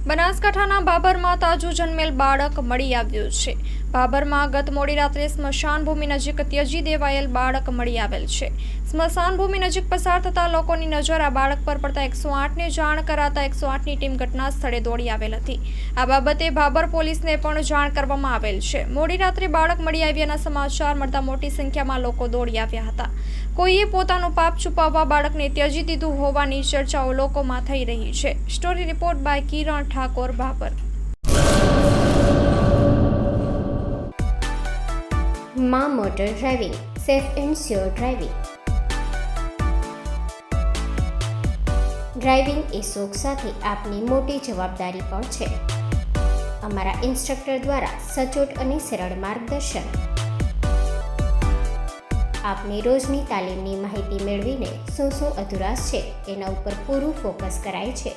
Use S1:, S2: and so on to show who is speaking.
S1: બનાસકાંઠાના ભાભરમાં તાજું જન્મેલ બાળક મળી આવ્યું છે. ભાભરમાં ગત મોડી રાત્રે સ્મશાન ભૂમિ નજીક ત્યજી દેવાયેલ બાળક મળી આવેલ છે. સ્મશાન ભૂમિ નજીક પસાર થતા લોકોની નજર આ બાળક પર પડતા 108ને જાણ કરાતા 108ની ટીમ ઘટના સ્થળે દોડી આવેલ હતી. આ બાબતે ભાભર પોલીસને પણ જાણ કરવામાં આવેલ છે. મોડી રાત્રે બાળક મળી આવ્યાના સમાચાર મળતા મોટી સંખ્યામાં લોકો દોડી આવ્યા હતા. કોઈએ પોતાનું પાપ છુપાવવા બાળકને ત્યજી દીધું હોવાની ચર્ચાઓ લોકોમાં થઈ રહી છે. Story report by Kiran Thakor, Bhabhar.
S2: માં motor driving, safe and sure driving. Driving એ શોખ સાથે આપની મોટી જવાબદારી પણ છે. અમારા ઇન્સ્ટ્રક્ટર દ્વારા સચોટ અને સરળ માર્ગદર્શન. આપની રોજની તાલીમની માહિતી મેળવીને શું અધુરાશ છે એના ઉપર પૂરું ફોકસ કરાય છે.